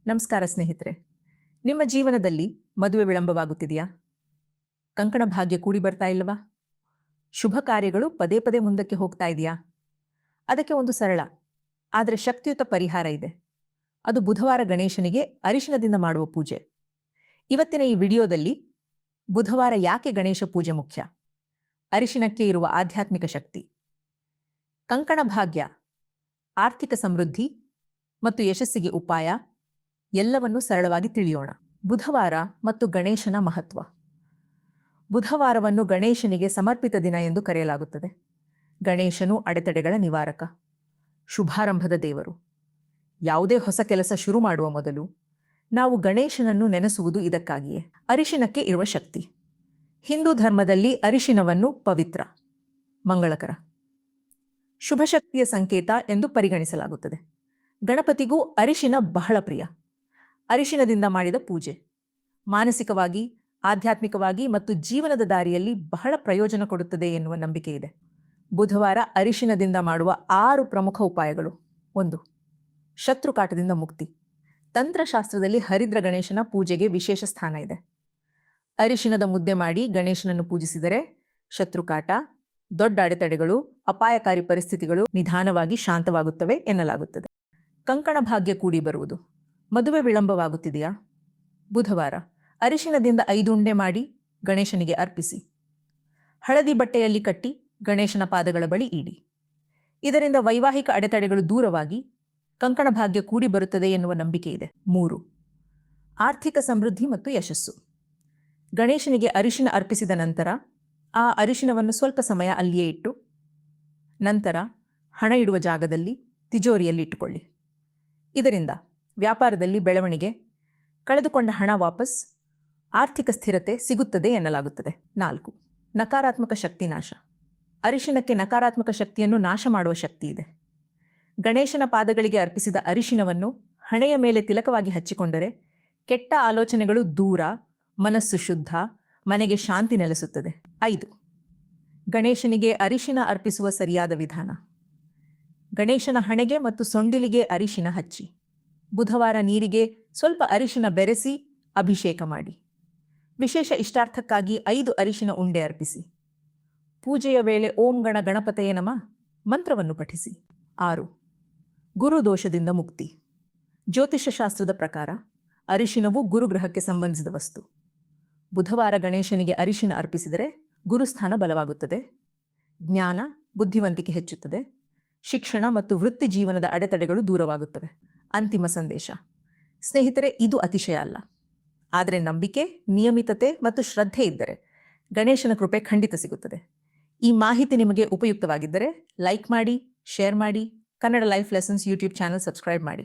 ನಮಸ್ಕಾರ ಸ್ನೇಹಿತರೆ. ನಿಮ್ಮ ಜೀವನದಲ್ಲಿ ಮದುವೆ ವಿಳಂಬವಾಗುತ್ತಿದೆಯಾ? ಕಂಕಣ ಭಾಗ್ಯ ಕೂಡಿ ಬರ್ತಾ ಇಲ್ಲವಾ? ಶುಭ ಕಾರ್ಯಗಳು ಪದೇ ಪದೇ ಮುಂದಕ್ಕೆ ಹೋಗ್ತಾ ಇದೆಯಾ? ಅದಕ್ಕೆ ಒಂದು ಸರಳ ಆದರೆ ಶಕ್ತಿಯುತ ಪರಿಹಾರ ಇದೆ. ಅದು ಬುಧವಾರ ಗಣೇಶನಿಗೆ ಅರಿಶಿನದಿಂದ ಮಾಡುವ ಪೂಜೆ. ಇವತ್ತಿನ ಈ ವಿಡಿಯೋದಲ್ಲಿ ಬುಧವಾರ ಯಾಕೆ ಗಣೇಶ ಪೂಜೆ ಮುಖ್ಯ, ಅರಿಶಿನಕ್ಕೆ ಇರುವ ಆಧ್ಯಾತ್ಮಿಕ ಶಕ್ತಿ, ಕಂಕಣ ಭಾಗ್ಯ, ಆರ್ಥಿಕ ಸಮೃದ್ಧಿ ಮತ್ತು ಯಶಸ್ಸಿಗೆ ಉಪಾಯ ಎಲ್ಲವನ್ನೂ ಸರಳವಾಗಿ ತಿಳಿಯೋಣ. ಬುಧವಾರ ಮತ್ತು ಗಣೇಶನ ಮಹತ್ವ. ಬುಧವಾರವನ್ನು ಗಣೇಶನಿಗೆ ಸಮರ್ಪಿತ ದಿನ ಎಂದು ಕರೆಯಲಾಗುತ್ತದೆ. ಗಣೇಶನು ಅಡೆತಡೆಗಳ ನಿವಾರಕ, ಶುಭಾರಂಭದ ದೇವರು. ಯಾವುದೇ ಹೊಸ ಕೆಲಸ ಶುರು ಮಾಡುವ ಮೊದಲು ನಾವು ಗಣೇಶನನ್ನು ನೆನೆಸುವುದು ಇದಕ್ಕಾಗಿಯೇ. ಅರಿಶಿನಕ್ಕೆ ಇರುವ ಶಕ್ತಿ. ಹಿಂದೂ ಧರ್ಮದಲ್ಲಿ ಅರಿಶಿನವನ್ನು ಪವಿತ್ರ, ಮಂಗಳಕರ, ಶುಭಶಕ್ತಿಯ ಸಂಕೇತ ಎಂದು ಪರಿಗಣಿಸಲಾಗುತ್ತದೆ. ಗಣಪತಿಗೂ ಅರಿಶಿನ ಬಹಳ ಪ್ರಿಯ. ಅರಿಶಿನದಿಂದ ಮಾಡಿದ ಪೂಜೆ ಮಾನಸಿಕವಾಗಿ, ಆಧ್ಯಾತ್ಮಿಕವಾಗಿ ಮತ್ತು ಜೀವನದ ದಾರಿಯಲ್ಲಿ ಬಹಳ ಪ್ರಯೋಜನ ಕೊಡುತ್ತದೆ ಎನ್ನುವ ನಂಬಿಕೆ ಇದೆ. ಬುಧವಾರ ಅರಿಶಿನದಿಂದ ಮಾಡುವ 6 ಪ್ರಮುಖ ಉಪಾಯಗಳು. 1. ಶತ್ರುಕಾಟದಿಂದ ಮುಕ್ತಿ. ತಂತ್ರಶಾಸ್ತ್ರದಲ್ಲಿ ಹರಿದ್ರ ಗಣೇಶನ ಪೂಜೆಗೆ ವಿಶೇಷ ಸ್ಥಾನ ಇದೆ. ಅರಿಶಿನದ ಮುದ್ದೆ ಮಾಡಿ ಗಣೇಶನನ್ನು ಪೂಜಿಸಿದರೆ ಶತ್ರುಕಾಟ, ದೊಡ್ಡ ಅಡೆತಡೆಗಳು, ಅಪಾಯಕಾರಿ ಪರಿಸ್ಥಿತಿಗಳು ನಿಧಾನವಾಗಿ ಶಾಂತವಾಗುತ್ತವೆ ಎನ್ನಲಾಗುತ್ತದೆ. ಕಂಕಣ ಭಾಗ್ಯ ಕೂಡಿ ಬರುವುದು. ಮದುವೆ ವಿಳಂಬವಾಗುತ್ತಿದೆಯಾ? ಬುಧವಾರ ಅರಿಶಿನದಿಂದ 5 ಉಂಡೆ ಮಾಡಿ ಗಣೇಶನಿಗೆ ಅರ್ಪಿಸಿ. ಹಳದಿ ಬಟ್ಟೆಯಲ್ಲಿ ಕಟ್ಟಿ ಗಣೇಶನ ಪಾದಗಳ ಬಳಿ ಇಡಿ. ಇದರಿಂದ ವೈವಾಹಿಕ ಅಡೆತಡೆಗಳು ದೂರವಾಗಿ ಕಂಕಣ ಭಾಗ್ಯ ಕೂಡಿ ಬರುತ್ತದೆ ಎನ್ನುವ ನಂಬಿಕೆ ಇದೆ. 3. ಆರ್ಥಿಕ ಸಮೃದ್ಧಿ ಮತ್ತು ಯಶಸ್ಸು. ಗಣೇಶನಿಗೆ ಅರಿಶಿನ ಅರ್ಪಿಸಿದ ನಂತರ ಆ ಅರಿಶಿನವನ್ನು ಸ್ವಲ್ಪ ಸಮಯ ಅಲ್ಲಿಯೇ ಇಟ್ಟು ನಂತರ ಹಣ ಇಡುವ ಜಾಗದಲ್ಲಿ ತಿಜೋರಿಯಲ್ಲಿ ಇಟ್ಟುಕೊಳ್ಳಿ. ಇದರಿಂದ ವ್ಯಾಪಾರದಲ್ಲಿ ಬೆಳವಣಿಗೆ, ಕಳೆದುಕೊಂಡ ಹಣ ವಾಪಸ್, ಆರ್ಥಿಕ ಸ್ಥಿರತೆ ಸಿಗುತ್ತದೆ ಎನ್ನಲಾಗುತ್ತದೆ. 4. ನಕಾರಾತ್ಮಕ ಶಕ್ತಿ ನಾಶ. ಅರಿಶಿನಕ್ಕೆ ನಕಾರಾತ್ಮಕ ಶಕ್ತಿಯನ್ನು ನಾಶ ಮಾಡುವ ಶಕ್ತಿ ಇದೆ. ಗಣೇಶನ ಪಾದಗಳಿಗೆ ಅರ್ಪಿಸಿದ ಅರಿಶಿನವನ್ನು ಹಣೆಯ ಮೇಲೆ ತಿಲಕವಾಗಿ ಹಚ್ಚಿಕೊಂಡರೆ ಕೆಟ್ಟ ಆಲೋಚನೆಗಳು ದೂರ, ಮನಸ್ಸು ಶುದ್ಧ, ಮನೆಗೆ ಶಾಂತಿ ನೆಲೆಸುತ್ತದೆ. 5. ಗಣೇಶನಿಗೆ ಅರಿಶಿನ ಅರ್ಪಿಸುವ ಸರಿಯಾದ ವಿಧಾನ. ಗಣೇಶನ ಹಣೆಗೆ ಮತ್ತು ಸೊಂಡಿಲಿಗೆ ಅರಿಶಿನ ಹಚ್ಚಿ ಬುಧವಾರ ನೀರಿಗೆ ಸ್ವಲ್ಪ ಅರಿಶಿನ ಬೆರೆಸಿ ಅಭಿಷೇಕ ಮಾಡಿ. ವಿಶೇಷ ಇಷ್ಟಾರ್ಥಕ್ಕಾಗಿ 5 ಅರಿಶಿನ ಉಂಡೆ ಅರ್ಪಿಸಿ. ಪೂಜೆಯ ವೇಳೆ ಓಂ ಗಣ ಗಣಪತಯೇ ನಮಃ ಮಂತ್ರವನ್ನು ಪಠಿಸಿ. 6. ಗುರು ದೋಷದಿಂದ ಮುಕ್ತಿ. ಜ್ಯೋತಿಷ್ಯ ಶಾಸ್ತ್ರದ ಪ್ರಕಾರ ಅರಿಶಿನವು ಗುರುಗ್ರಹಕ್ಕೆ ಸಂಬಂಧಿಸಿದ ವಸ್ತು. ಬುಧವಾರ ಗಣೇಶನಿಗೆ ಅರಿಶಿನ ಅರ್ಪಿಸಿದರೆ ಗುರುಸ್ಥಾನ ಬಲವಾಗುತ್ತದೆ, ಜ್ಞಾನ, ಬುದ್ಧಿವಂತಿಕೆ ಹೆಚ್ಚುತ್ತದೆ, ಶಿಕ್ಷಣ ಮತ್ತು ವೃತ್ತಿ ಜೀವನದ ಅಡೆತಡೆಗಳು ದೂರವಾಗುತ್ತವೆ. ಅಂತಿಮ ಸಂದೇಶ. ಸ್ನೇಹಿತರೆ, ಇದು ಅತಿಶಯ ಅಲ್ಲ, ಆದರೆ ನಂಬಿಕೆ, ನಿಯಮಿತತೆ ಮತ್ತು ಶ್ರದ್ಧೆ ಇದ್ದರೆ ಗಣೇಶನ ಕೃಪೆ ಖಂಡಿತ ಸಿಗುತ್ತದೆ. ಈ ಮಾಹಿತಿ ನಿಮಗೆ ಉಪಯುಕ್ತವಾಗಿದ್ದರೆ ಲೈಕ್ ಮಾಡಿ, ಶೇರ್ ಮಾಡಿ, Kannada life lessons YouTube channel subscribe ಮಾಡಿ.